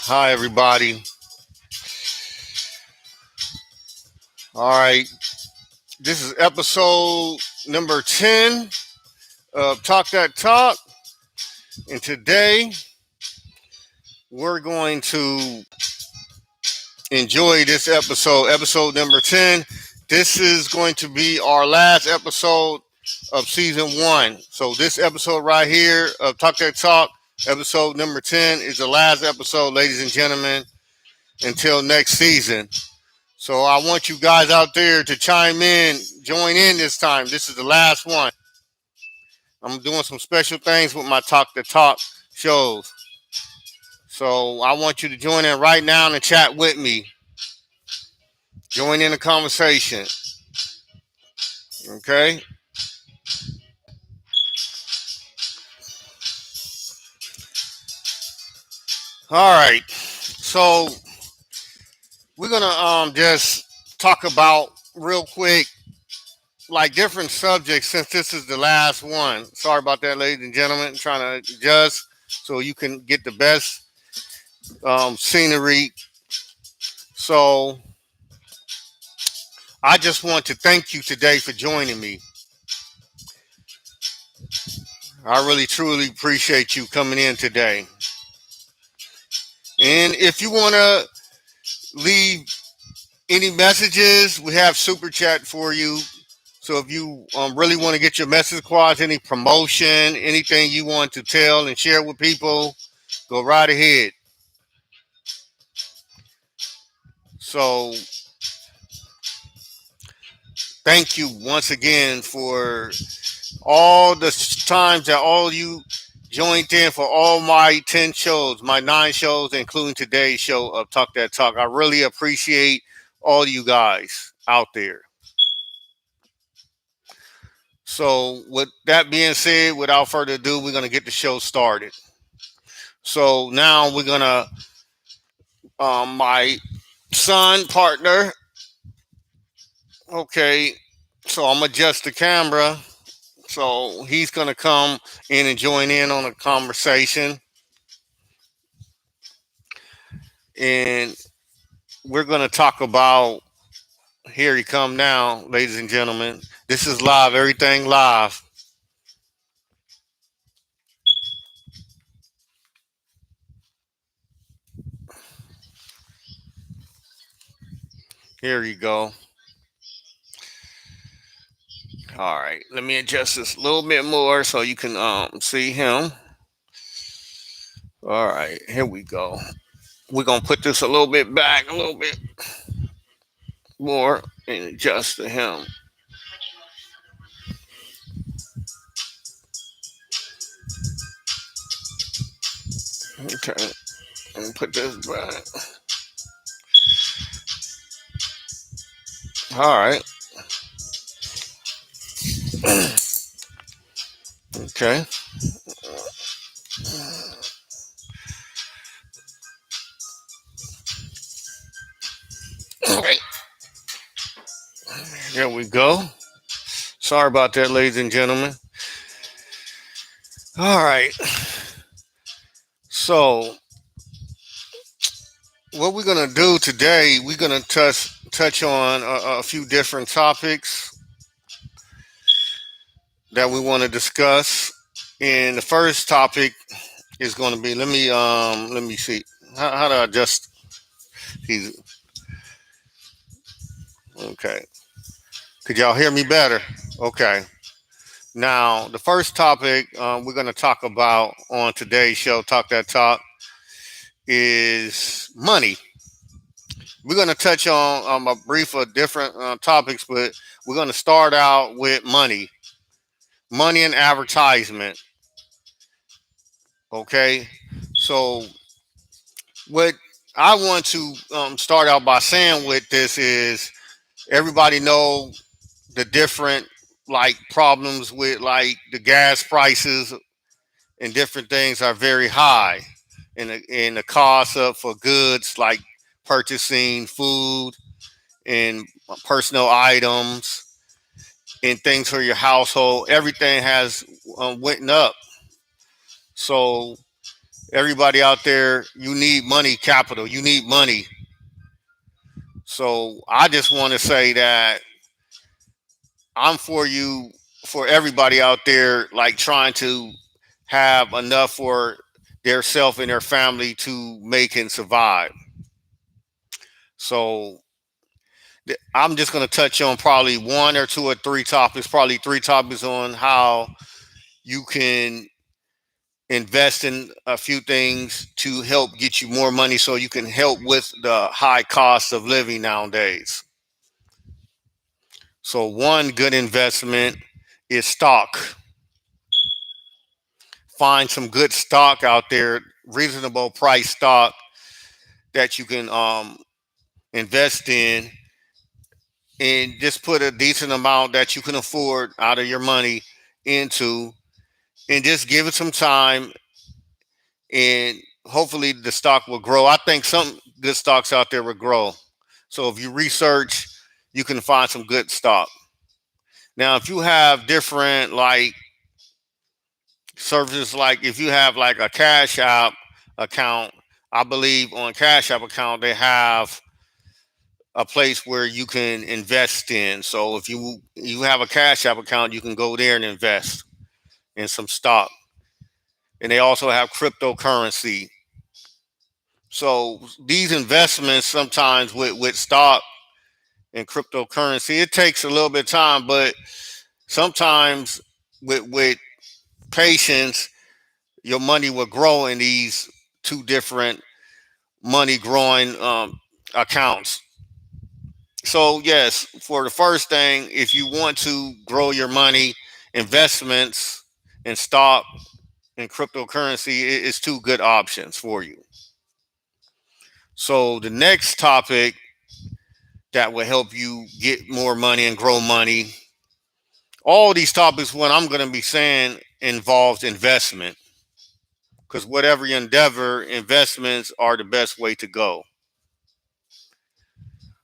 Hi, everybody. All right. This is episode number 10 of Talk That Talk. And today we're going to enjoy this episode number 10. This is going to be our last episode of season one. So, this episode right here of Talk That Talk, episode number 10, is the last episode, ladies and gentlemen, until next season. So I want you guys out there to chime in, join in this time. This is the last one. I'm doing some special things with my Talk the Talk shows. So I want you to join in right now and chat with me. Join in the conversation. Okay? All right. So we're gonna just talk about real quick like different subjects since this is the last one. Sorry about that, ladies and gentlemen. I'm trying to adjust so you can get the best scenery. So I just want to thank you today for joining me. I really truly appreciate you coming in today. And if you want to leave any messages, we have super chat for you. So if you really want to get your message across, any promotion, anything you want to tell and share with people, go right ahead. So thank you once again for all the times that all you joined in for all my 10 shows, my 9 shows, including today's show of Talk That Talk. I really appreciate all you guys out there. So, with that being said, without further ado, we're going to get the show started. So, now we're going to, my son partner, okay, so I'm going to adjust the camera. So, he's going to come in and join in on the conversation. And we're going to talk about, here he come now, ladies and gentlemen. This is live, everything live. Here you go. All right, let me adjust this a little bit more so you can see him. All right, here we go. We're gonna put this a little bit back, a little bit more, and adjust to him. Okay, and put this back. All right. Okay. All right. Here we go. Sorry about that, ladies and gentlemen. All right. So what we're gonna do today, we're gonna touch on a few different topics that we want to discuss. And the first topic is going to be, let me see, how do I just, he's okay. Could y'all hear me better? Okay. Now the first topic we're going to talk about on today's show, Talk That Talk, is money. We're going to touch on a brief of different topics, but we're going to start out with money and advertisement. Okay. So what I want to start out by saying with this is everybody know the different like problems with like the gas prices and different things are very high, and the cost of for goods like purchasing food and personal items and things for your household, everything has went up. So Everybody out there, you need money capital. You need money. So I just want to say that I'm for you, for everybody out there, like trying to have enough for their self and their family to make and survive. So I'm just going to touch on probably one or two or three topics, probably three topics on how you can invest in a few things to help get you more money so you can help with the high cost of living nowadays. So, one good investment is stock. Find some good stock out there, reasonable price stock that you can invest in, and just put a decent amount that you can afford out of your money into, and just give it some time, and hopefully the stock will grow. I think some good stocks out there will grow. So if you research, you can find some good stock. Now, if you have different like services, like if you have like a Cash App account, I believe on Cash App account they have a place where you can invest in. So if you have a Cash App account, you can go there and invest in some stock. And they also have cryptocurrency. So these investments sometimes with stock and cryptocurrency, it takes a little bit of time, but sometimes with patience, your money will grow in these two different money growing accounts. So yes, for the first thing, if you want to grow your money, investments in stock and cryptocurrency is two good options for you. So the next topic that will help you get more money and grow money. All these topics, what I'm going to be saying, involves investment because whatever you endeavor, investments are the best way to go.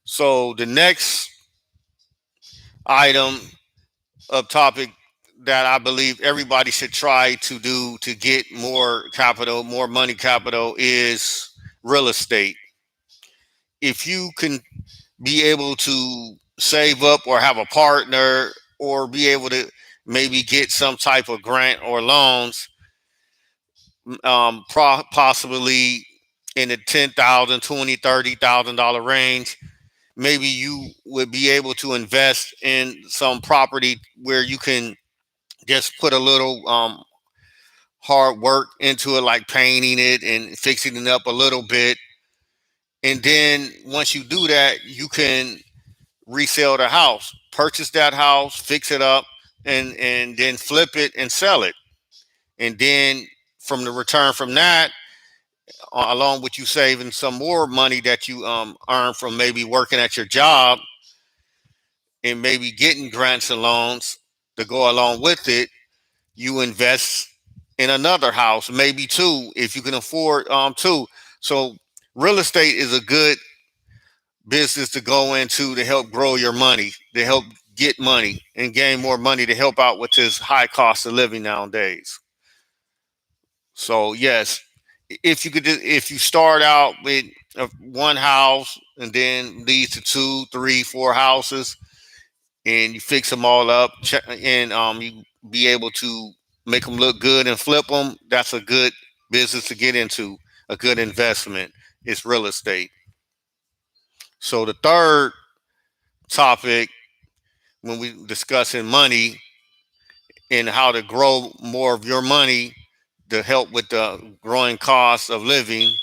So the next item of topic that I believe everybody should try to do to get more capital, more money capital is real estate. If you can be able to save up or have a partner or be able to maybe get some type of grant or loans, possibly in the 10,000, 20, $30,000 range, maybe you would be able to invest in some property where you can just put a little hard work into it, like painting it and fixing it up a little bit. And then once you do that, you can resell the house, purchase that house, fix it up, and then flip it and sell it. And then from the return from that, along with you saving some more money that you earn from maybe working at your job and maybe getting grants and loans to go along with it, you invest in another house, maybe two, if you can afford two. So real estate is a good business to go into to help grow your money, to help get money and gain more money to help out with this high cost of living nowadays. So yes, if you could, if you start out with one house and then leads to two, three, four houses, and you fix them all up, and you be able to make them look good and flip them. That's a good business to get into. A good investment is real estate. So the third topic when we discussing money and how to grow more of your money to help with the growing cost of living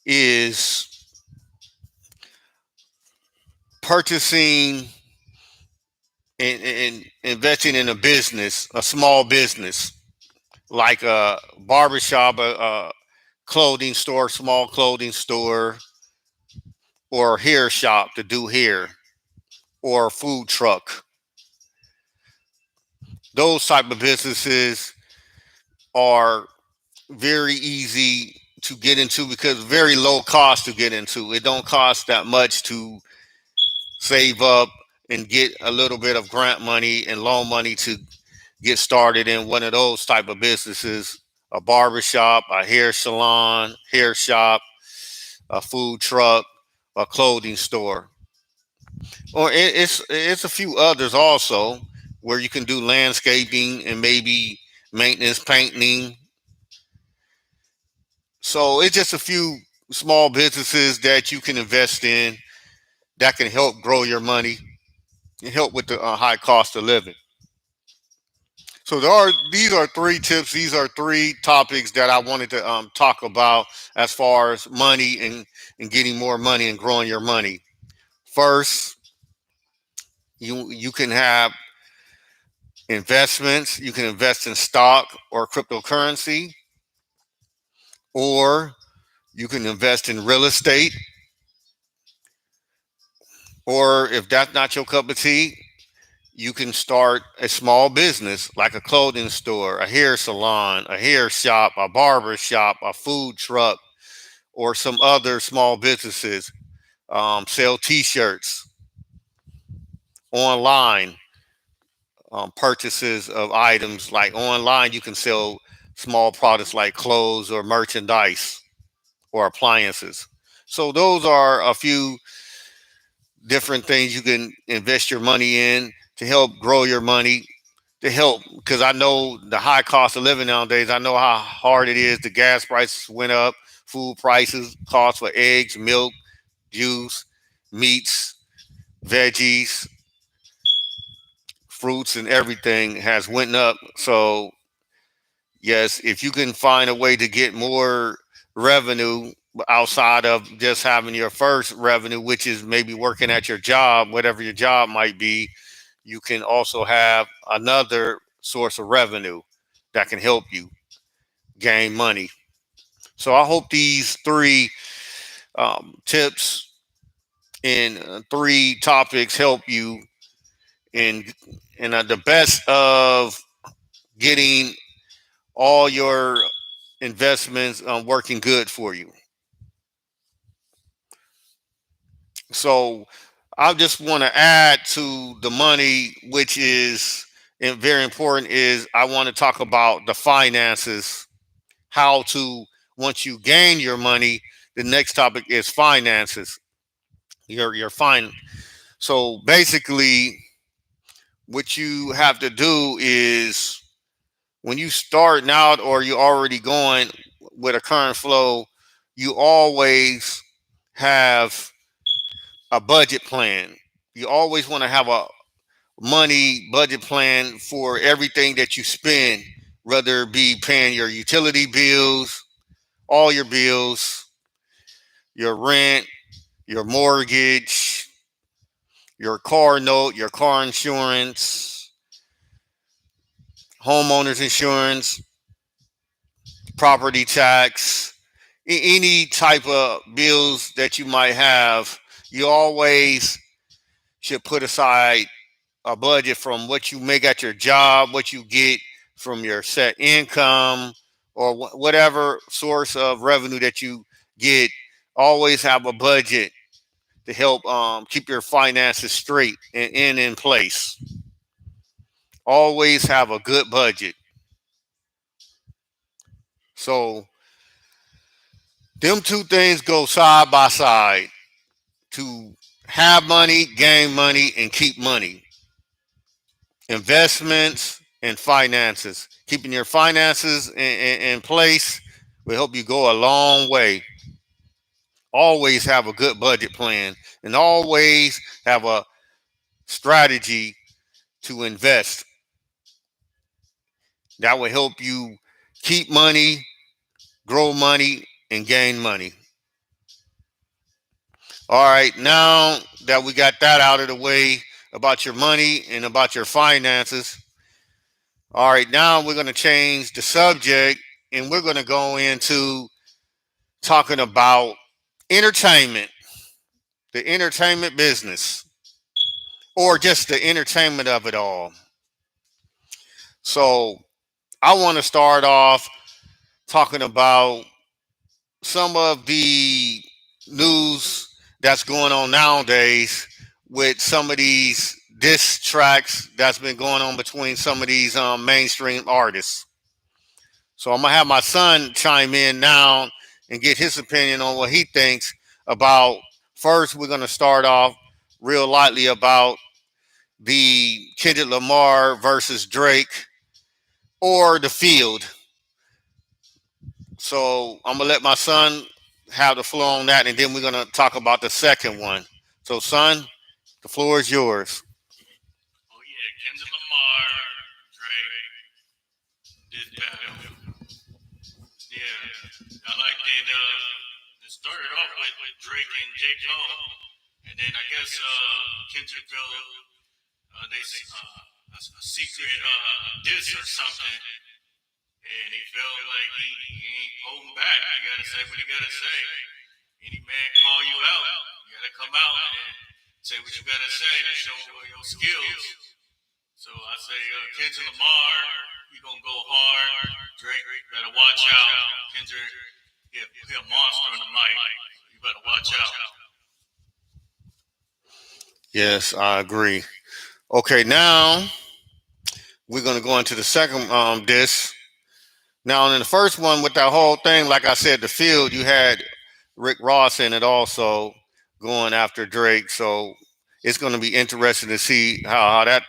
is purchasing and investing in a business, a small business like a barbershop, a clothing store, small clothing store, or a hair shop to do hair, or a food truck. Those type of businesses are very easy to get into because very low cost to get into. It don't cost that much to save up and get a little bit of grant money and loan money to get started in one of those type of businesses a barber shop, a hair salon, hair shop, a food truck, a clothing store. Or it's a few others also where you can do landscaping and maybe maintenance, painting. So it's just a few small businesses that you can invest in that can help grow your money and help with the high cost of living. So these are three tips. These are three topics that I wanted to talk about as far as money and getting more money and growing your money. First, you can have investments. You can invest in stock or cryptocurrency, or you can invest in real estate. Or if that's not your cup of tea, you can start a small business like a clothing store, a hair salon, a hair shop, a barber shop, a food truck, or some other small businesses. Sell T-shirts online, purchases of items like online. You can sell small products like clothes or merchandise or appliances. So those are a few different things you can invest your money in to help grow your money, to help, because I know the high cost of living nowadays. I know how hard it is. The gas prices went up, food prices, cost for eggs, milk, juice, meats, veggies, fruits, and everything has went up. So yes, if you can find a way to get more revenue outside of just having your first revenue, which is maybe working at your job, whatever your job might be, you can also have another source of revenue that can help you gain money. So I hope these three tips and three topics help you in the best of getting all your investments working good for you. So I just want to add to the money, which is very important, is I want to talk about the finances, how to, once you gain your money, the next topic is finances, your fine. So basically, what you have to do is when you starting out or you're already going with a current flow, you always have a budget plan. You always want to have a money budget plan for everything that you spend, whether it be paying your utility bills, all your bills, your rent, your mortgage, your car note, your car insurance, homeowners insurance, property tax, any type of bills that you might have. You always should put aside a budget from what you make at your job, what you get from your set income, or whatever source of revenue that you get. Always have a budget to help keep your finances straight and in place. Always have a good budget. So them two things go side by side to have money, gain money, and keep money. Investments and finances. Keeping your finances in place will help you go a long way. Always have a good budget plan and always have a strategy to invest. That will help you keep money, grow money, and gain money. All right, now that we got that out of the way about your money and about your finances, all right, now we're going to change the subject and we're going to go into talking about entertainment, the entertainment business, or just the entertainment of it all. So I want to start off talking about some of the news that's going on nowadays with some of these diss tracks that's been going on between some of these mainstream artists. So I'm gonna have my son chime in now and get his opinion on what he thinks about. First, we're gonna start off real lightly about the Kendrick Lamar versus Drake or the field. So I'm gonna let my son have the floor on that, and then we're gonna talk about the second one. So, son, the floor is yours. Oh yeah, Kendrick Lamar, Drake, this battle. Yeah, I like that. It started off with Drake and J Cole, and then I guess Kendrick felt a secret diss or something, and he felt like he ain't holding back. You gotta say what you gotta say. Any man call you out, you gotta come out and say what you gotta say to show your skills. So I say, Kendrick Lamar, you gonna go hard. Drake, better watch out. Kendrick, he a monster on the mic. You better watch out. Yes, I agree. Okay, now we're gonna go into the second disc. Now, in the first one with that whole thing, like I said, the field, you had Rick Ross in it also going after Drake. So it's going to be interesting to see how that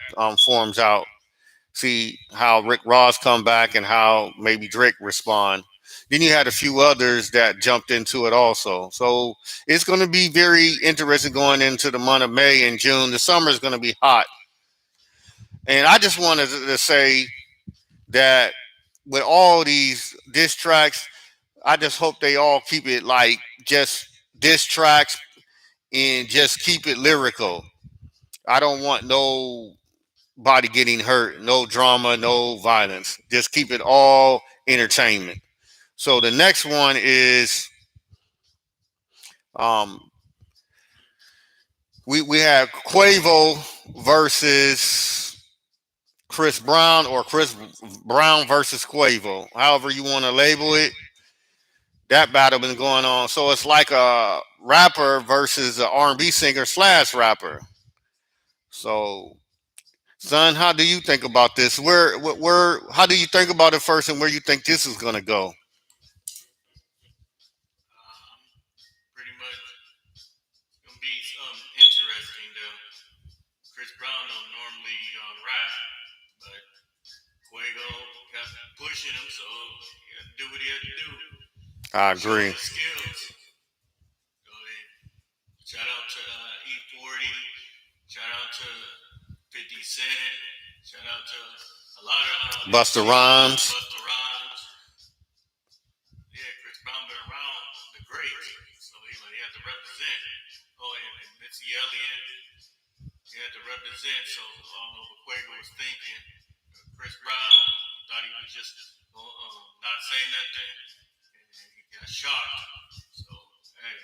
forms out. See how Rick Ross come back and how maybe Drake respond. Then you had a few others that jumped into it also. So it's going to be very interesting going into the month of May and June. The summer is going to be hot. And I just wanted to say that with all these diss tracks, I just hope they all keep it like just diss tracks and just keep it lyrical. I don't want nobody getting hurt, no drama, no violence. Just keep it all entertainment. So the next one is um we have Quavo versus Chris Brown or Chris Brown versus Quavo. However you want to label it. That battle been going on. So it's like a rapper versus an R&B singer slash rapper. So, son, how do you think about this? How do you think about it first, and where you think this is gonna go? Um, Pretty much gonna be interesting though. Chris Brown don't normally rap, but Fuego kept pushing him, so he had to do what he had to do. I Show agree. his skills. Go ahead. Shout out to E40. Shout out to 50 Cent. Shout out to a lot of Buster Rhymes. Busta Rhymes. Yeah, Chris Brown been around the greats, so he had to represent. Oh, and Missy Elliott, he had to represent. So I don't know what Quavo was thinking. Chris Brown thought he was just not saying nothing, and he got shocked. So hey,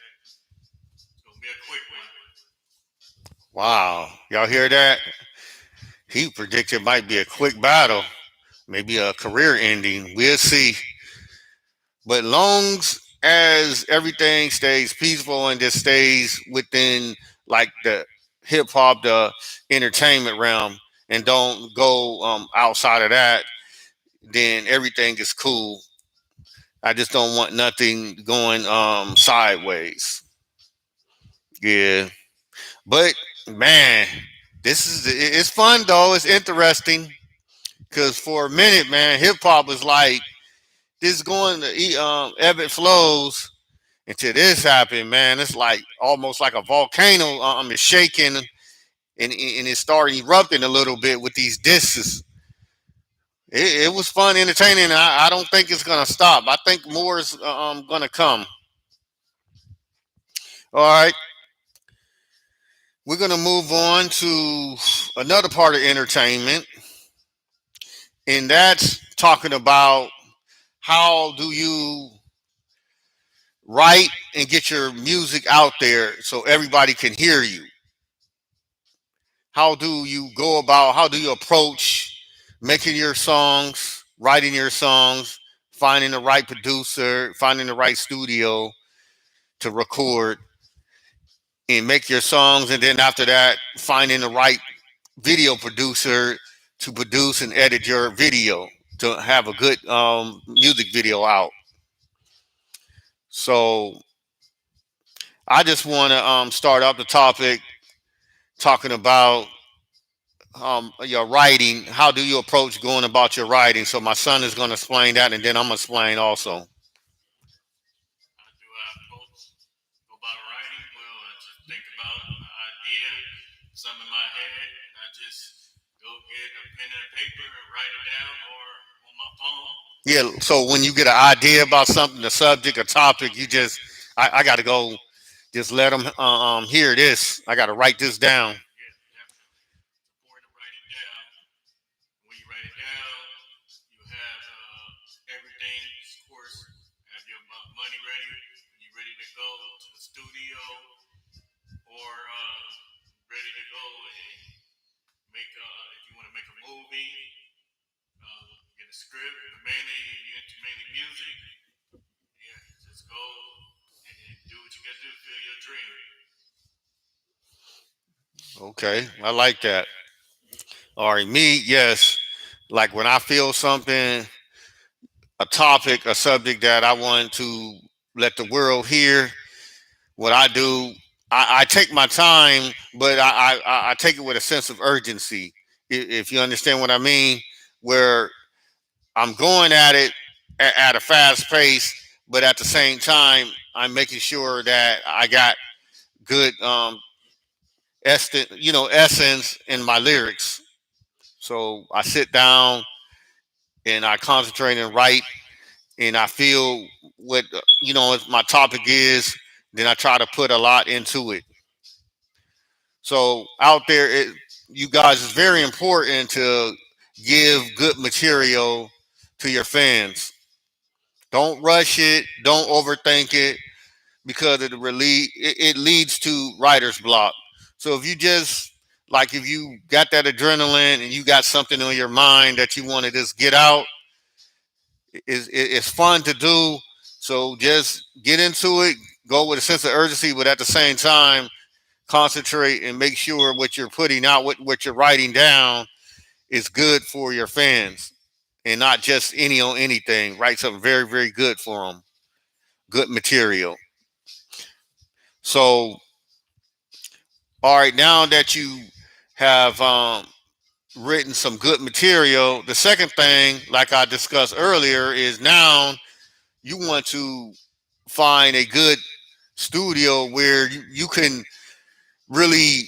it's gonna be a quick one. Wow, y'all hear that? He predicted might be a quick battle, maybe a career ending. We'll see. But long as everything stays peaceful and just stays within like the hip hop, the entertainment realm, and don't go outside of that, then everything is cool. I just don't want nothing going sideways. Yeah, but man, it's fun though. It's interesting because for a minute, man, hip hop was like this going to ebb and flows until this happened, man. It's like almost like a volcano. It's shaking and it started erupting a little bit with these discs. It was fun, entertaining. I don't think it's gonna stop. I think more is gonna come. All right, we're gonna move on to another part of entertainment, and that's talking about how do you write and get your music out there so everybody can hear you. How do you go about? How do you approach making your songs, writing your songs, finding the right producer, finding the right studio to record and make your songs, and then after that, finding the right video producer to produce and edit your video. to have a good music video out. So I just want to start off the topic talking about your writing. How do you approach going about your writing? So my son is going to explain that, and then I'm going to explain also. How do I approach go about writing? Well, I just think about an idea, something in my head, and I just go get a pen and a paper and write it down or on my phone. Yeah. So when you get an idea about something, the subject, a topic, you just I got to go. Just let them hear this. I got to write this down. Yeah, definitely. It's important to write it down. When you write it down, you have everything, of course, have your money ready. You ready to go to the studio or ready to go and make if you want to make a movie, get a script, mainly you into mainly music. Yeah, just go and do what you got to do to fulfill your dream. Okay, I like that. All right, me, yes. Like when I feel something, a topic, a subject that I want to let the world hear, what I do, I take my time, but I take it with a sense of urgency. If you understand what I mean, where I'm going at it at a fast pace, but at the same time, I'm making sure that I got good essence in my lyrics. So I sit down and I concentrate and write, and I feel what if my topic is. Then I try to put a lot into it. So out there, you guys, it's very important to give good material to your fans. Don't rush it. Don't overthink it because it leads to writer's block. So if you just like if you got that adrenaline and you got something on your mind that you want to just get out, it's fun to do. So just get into it. Go with a sense of urgency, but at the same time, concentrate and make sure what you're putting out, what you're writing down, is good for your fans, and not just any on anything. Write something very, very good for them. Good material. So, all right, now that you have written some good material, the second thing, like I discussed earlier, is now you want to find a good studio where you can really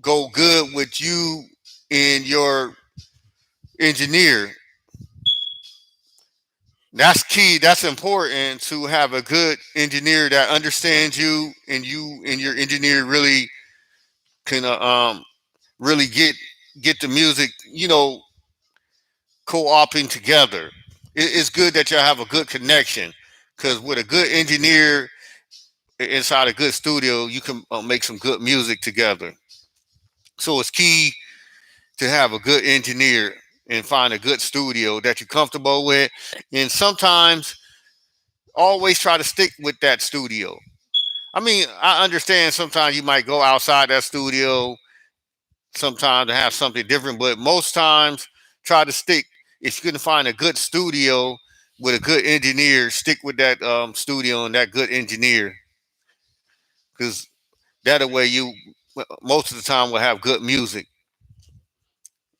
go good with you and your engineer. That's key. That's important to have a good engineer that understands you and your engineer really can really get the music, co-oping together. It's good that y'all have a good connection because with a good engineer inside a good studio, you can make some good music together. So it's key to have a good engineer and find a good studio that you're comfortable with. And sometimes always try to stick with that studio. I mean, I understand sometimes you might go outside that studio sometimes to have something different, but most times try to stick. If you can find a good studio with a good engineer, stick with that studio and that good engineer because that way you most of the time will have good music.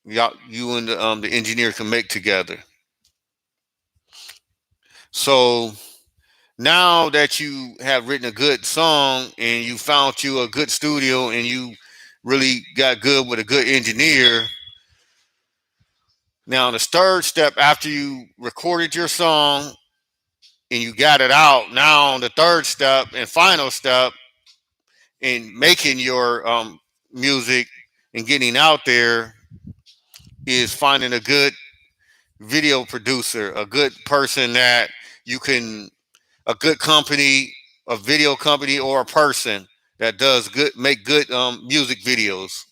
You and the engineer can make together. So now that you have written a good song and you found you a good studio and you really got good with a good engineer, now the third step after you recorded your song and you got it out, now the third step and final step in making your music and getting out there is finding a good video producer, a good person that you can, a good company, a video company, or a person that does good, make good music videos,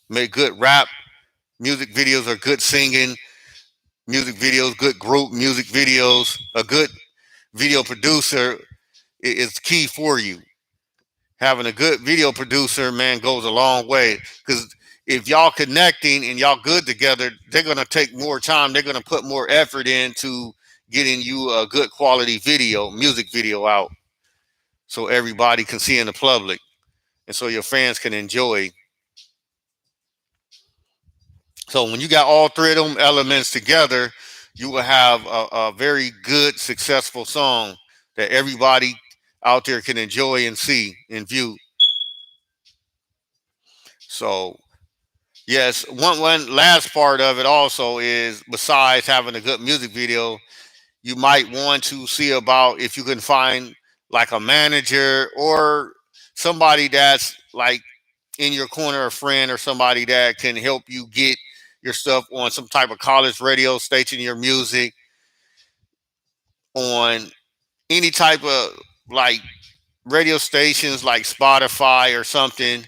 make good rap music videos, or good singing music videos, good group music videos. A good video producer is key for you. Having a good video producer, man, goes a long way because if y'all connecting and y'all good together, they're gonna take more time. They're gonna put more effort into getting you a good quality video, music video out, so everybody can see in the public, and so your fans can enjoy. So when you got all three of them elements together, you will have a very good, successful song that everybody out there can enjoy and see and view. So yes, one last part of it also is, besides having a good music video, you might want to see about if you can find like a manager or somebody that's like in your corner, a friend or somebody that can help you get your stuff on some type of college radio station, your music on any type of like radio stations like Spotify or something,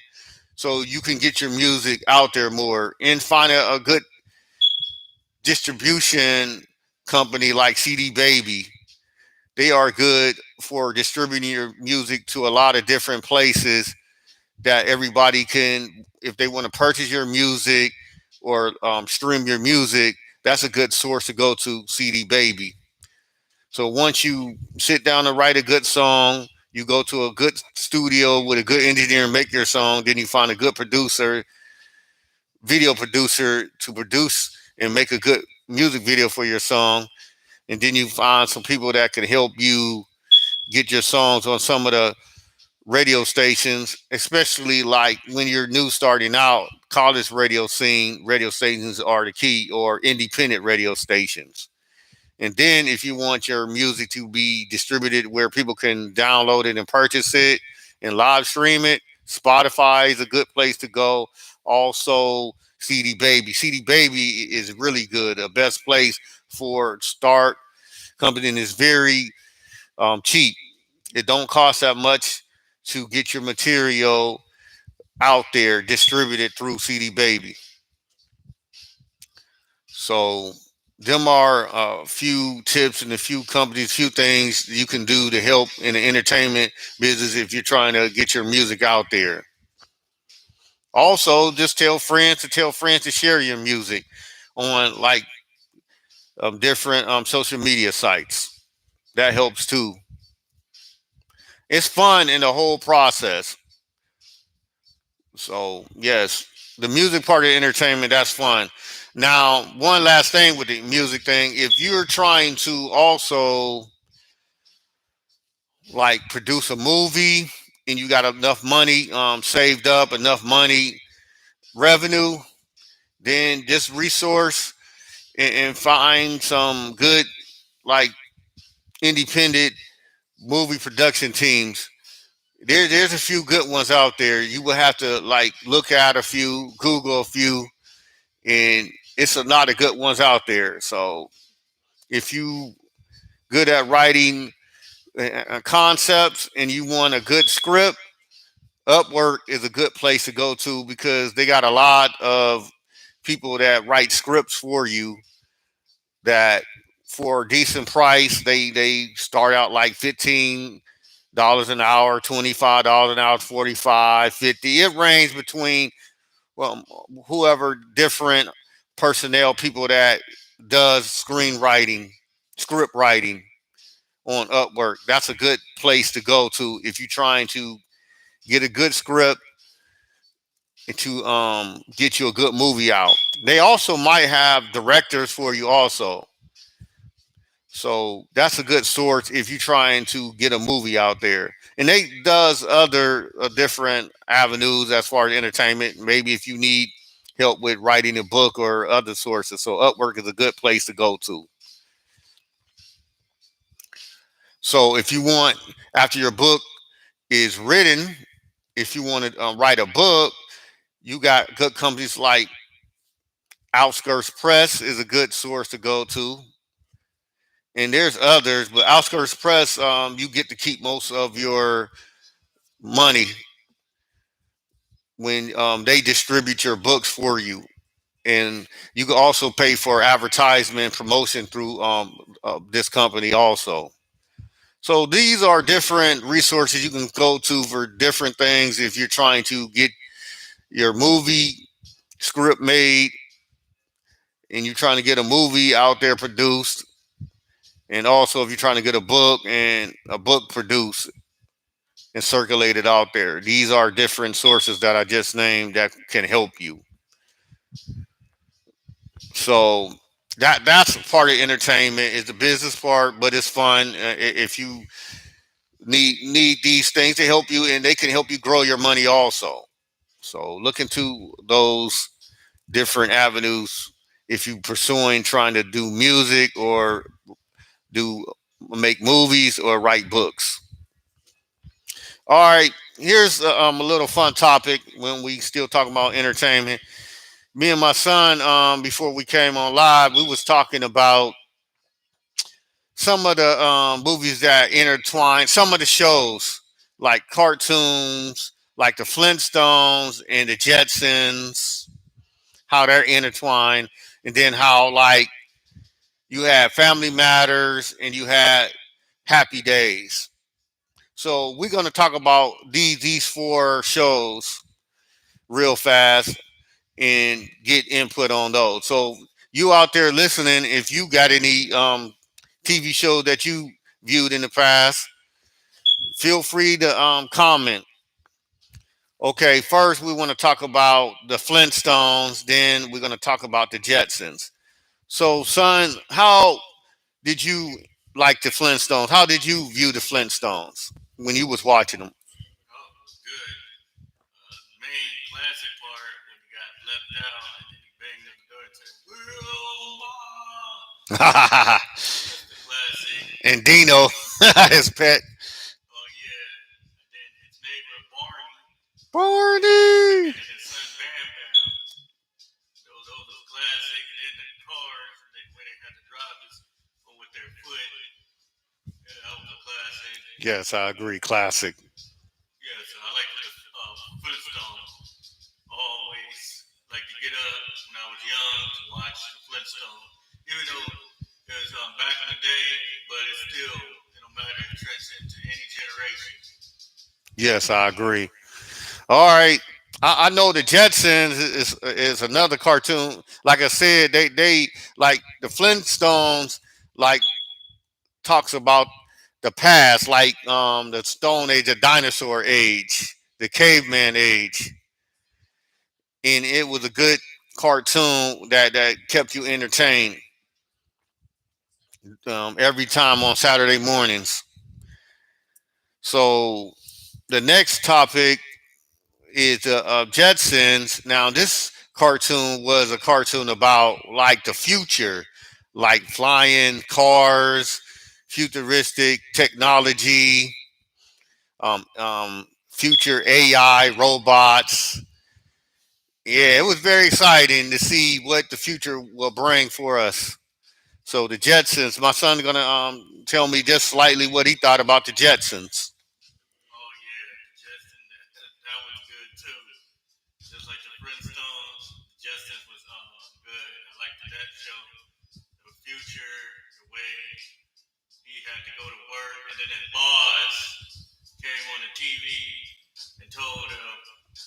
so you can get your music out there more, and find a good distribution company like CD Baby. They are good for distributing your music to a lot of different places that everybody can, if they want to purchase your music or stream your music, that's a good source to go to, CD Baby. So once you sit down to write a good song, you go to a good studio with a good engineer and make your song. Then you find a good producer, video producer to produce and make a good music video for your song. And then you find some people that can help you get your songs on some of the radio stations, especially like when you're new starting out. College radio stations are the key, or independent radio stations. And then if you want your music to be distributed where people can download it and purchase it and live stream it, Spotify is a good place to go. Also, CD Baby. CD Baby is really good. The best place for start company, and is very cheap. It don't cost that much to get your material out there distributed through CD Baby. So them are a few tips and a few companies, few things you can do to help in the entertainment business if you're trying to get your music out there. Also, just tell friends to share your music on like different social media sites. That helps too. It's fun in the whole process. So yes, the music part of the entertainment, that's fun. Now, one last thing with the music thing, if you're trying to also like produce a movie and you got enough money saved up, enough money revenue, then just resource and find some good like independent movie production teams. There's a few good ones out there. You will have to like look at a few, Google a few, and it's a lot of good ones out there. So if you good at writing concepts and you want a good script, Upwork is a good place to go to, because they got a lot of people that write scripts for you that for a decent price. They start out like $15 an hour, $25 an hour, 45, 50. It ranges between, well, whoever different personnel, people that does screenwriting, script writing on Upwork. That's a good place to go to if you're trying to get a good script and to get you a good movie out. They also might have directors for you also. So that's a good source if you're trying to get a movie out there. And they does other different avenues as far as entertainment. Maybe if you need help with writing a book or other sources. So Upwork is a good place to go to. So if you want, after your book is written, if you want to write a book, you got good companies like Outskirts Press is a good source to go to. And there's others, but Outskirts Press, you get to keep most of your money when they distribute your books for you. And you can also pay for advertisement promotion through this company also. So these are different resources you can go to for different things if you're trying to get your movie script made and you're trying to get a movie out there produced, and also if you're trying to get a book produced and circulated out there. These are different sources that I just named that can help you. So that's part of entertainment is the business part, but it's fun if you need these things to help you, and they can help you grow your money also. So look into those different avenues if you pursuing trying to do music or do make movies or write books. All right, here's a little fun topic when we still talking about entertainment. Me and my son, before we came on live, we was talking about some of the movies that intertwine, some of the shows like cartoons, like the Flintstones and the Jetsons, how they're intertwined, and then how like you had Family Matters and you had Happy Days. So we're gonna talk about these four shows real fast and get input on those. So you out there listening, if you got any TV show that you viewed in the past, feel free to comment. Okay, first we want to talk about the Flintstones, then we're going to talk about the Jetsons. So, son, how did you like the Flintstones? How did you view the Flintstones when you was watching them? Oh, it was good. The main classic part when he got left out and then he banged on the door and said, Wilma! That's the classic. And Dino, his pet. Oh, yeah. And then his neighbor, Barney, Barney. and his son, Bam Bam. Those are classic. And then the cars, when they had to drive this with their foot, yeah, that was a classic. Yes, I agree. Classic. Yeah, so I like the Flintstones. Always like to get up when I was young to watch the Flintstones. Even though it was back in the day, but it's still, it don't matter, it transcends to any generation. Yes, I agree. All right. I know the Jetsons is another cartoon. Like I said, they like the Flintstones, like talks about the past, like the Stone Age, the dinosaur age, the caveman age, and it was a good cartoon that kept you entertained every time on Saturday mornings. So the next topic is Jetsons. Now, this cartoon was a cartoon about like the future, like flying cars, futuristic technology, future AI robots. Yeah, it was very exciting to see what the future will bring for us. So the Jetsons, my son's gonna tell me just slightly what he thought about the Jetsons. Oh, yeah, Justin, that was good too. Just like the Flintstones, Justin was good. I liked that show. The future, the way he had to go to work, and then his boss came on the TV and told him,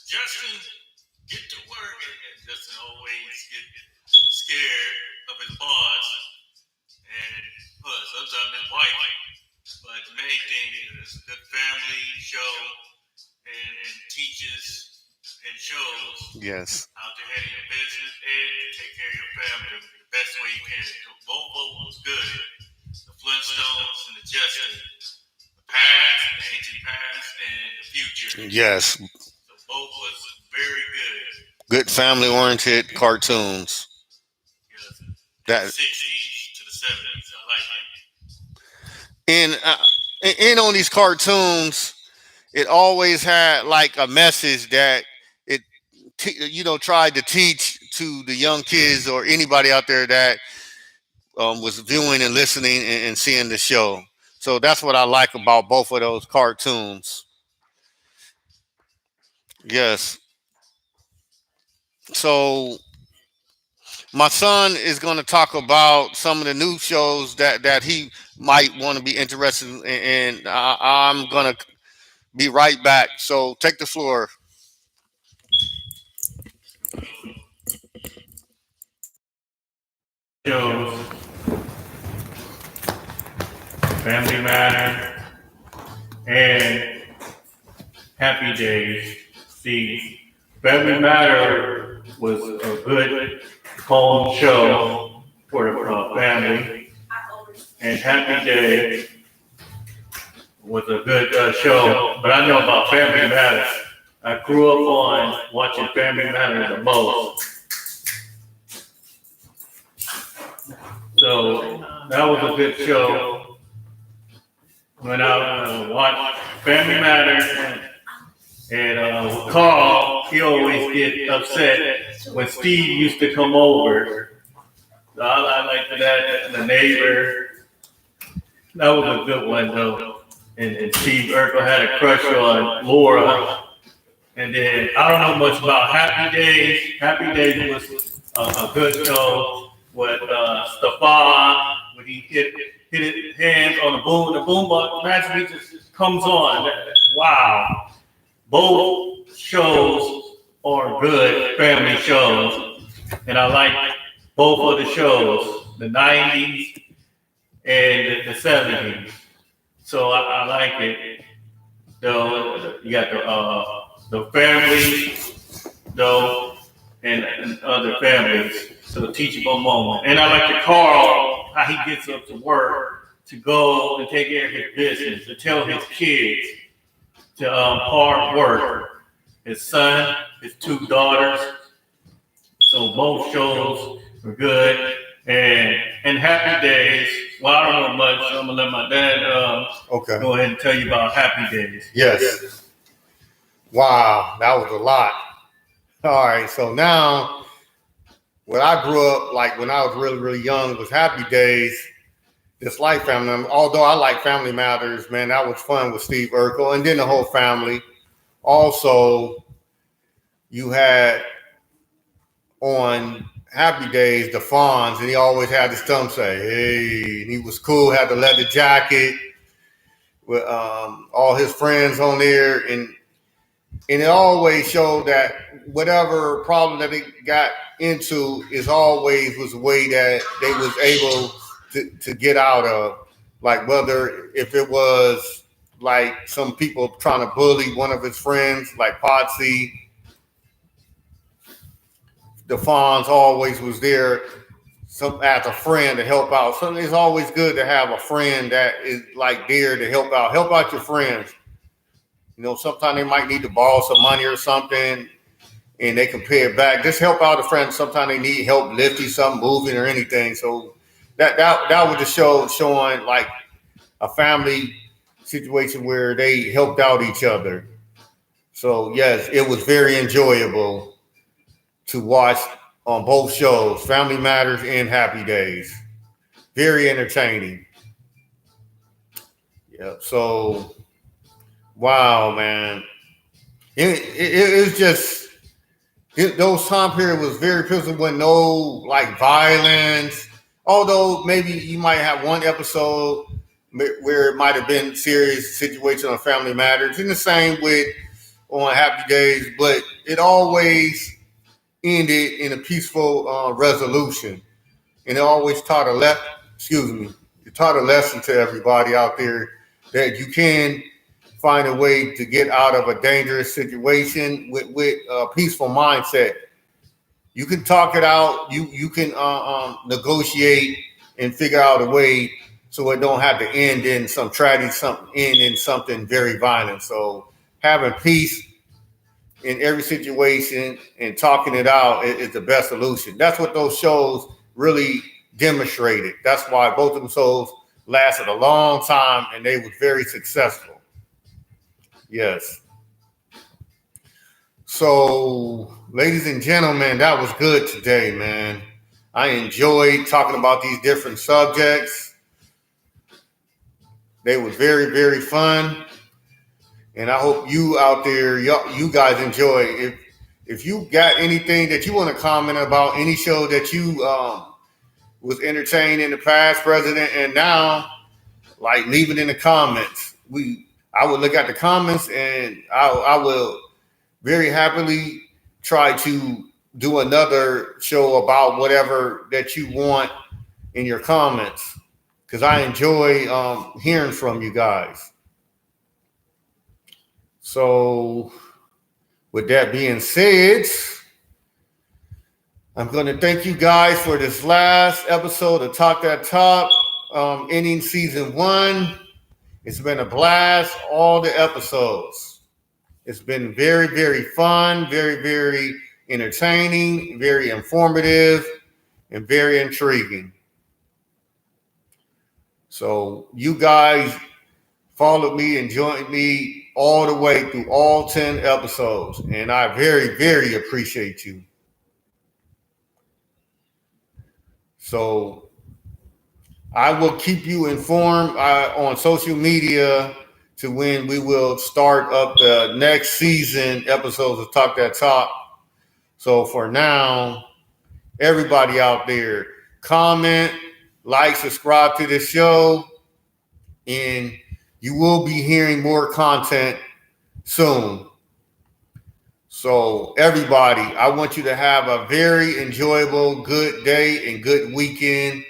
Justin, get to work. And Justin always get scared of his boss and sometimes his wife. But the main thing is it's a good family show and teaches and shows Yes. how to handle your business and to take care of your family the best way you can. So both of them was good. The Flintstones and the Jetsons. The past, the ancient past, and the future. Yes. So both was very good. Good family oriented cartoons. Yes. That 60s to the 70s. I like it. and on these cartoons, it always had like a message that it tried to teach to the young kids or anybody out there that was viewing and listening and seeing the show. So that's what I like about both of those cartoons. Yes. So my son is going to talk about some of the new shows that he might want to be interested in, and I'm going to be right back. So take the floor. shows, Family Matters, and Happy Days. See, Family Matter was a good home show for the family, and Happy Day was a good show. But I know about Family Matters. I grew up on watching Family Matters the most. So that was a good show. When I watched Family Matters and Carl, he always get upset when Steve used to come over. So I liked that, the neighbor. That was a good one though. And Steve Urkel had a crush on Laura. And then I don't know much about Happy Days. Happy Days was a good show with Stefan when he hit his hands on the boombox magically just comes on. Wow. Both shows are good family shows. And I like both of the shows, the 90s and the 70s. So I like it. So you got the family, though, and other families. So teachable moment. And I like the Carl, how he gets up to work to go and take care of his business, to tell his kids to hard work. His son, his two daughters. So both shows were good. And Happy Days. Well, I don't know much, so I'm gonna let my dad go ahead and tell you about Happy Days. Yes. Wow, that was a lot. All right, so now what I grew up like when I was really, really young was Happy Days. This Life Family. Although I like Family Matters, man, that was fun with Steve Urkel and then the whole family. Also, you had on Happy Days the Fonz, and he always had his thumb say, "Hey," and he was cool. Had the leather jacket with all his friends on there, and it always showed that whatever problem that they got into is always was a way that they was able to get out of. Like whether if it was like some people trying to bully one of his friends, like Potsy, the Fonz always was there as a friend to help out. So it's always good to have a friend that is like there to help out. Help out your friends. You know, sometimes they might need to borrow some money or something and they can pay it back. Just help out a friend. Sometimes they need help lifting something, moving or anything. So that was the show showing like a family situation where they helped out each other. So yes, it was very enjoyable to watch on both shows, Family Matters and Happy Days. Very entertaining. Yeah. So wow, man. It's just those time period was very peaceful with no like violence. Although maybe you might have one episode where it might have been serious situation on Family Matters, and the same with on Happy Days, but it always ended in a peaceful resolution, and it always taught it taught a lesson to everybody out there that you can find a way to get out of a dangerous situation with a peaceful mindset. You can talk it out. You can negotiate and figure out a way so it don't have to end in some tragedy, end in something very violent. So having peace in every situation and talking it out is the best solution. That's what those shows really demonstrated. That's why both of them shows lasted a long time and they were very successful. Yes. So, ladies and gentlemen, that was good today, man. I enjoyed talking about these different subjects. They were very, very fun. And I hope you out there, you guys enjoy. If you got anything that you want to comment about, any show that you was entertained in the past, present, and now, like leave it in the comments. I would look at the comments and I will very happily try to do another show about whatever that you want in your comments because I enjoy hearing from you guys. So, with that being said, I'm going to thank you guys for this last episode of Talk That Talk, ending season 1. It's been a blast, all the episodes. It's been very, very fun, very, very entertaining, very informative, and very intriguing. So you guys followed me and joined me all the way through all 10 episodes, and I very, very appreciate you. So I will keep you informed on social media to when we will start up the next season episodes of Talk That Talk. So for now, everybody out there, comment, like, subscribe to the show, and you will be hearing more content soon. So everybody, I want you to have a very enjoyable, good day and good weekend.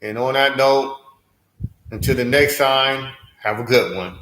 And on that note, until the next time, have a good one.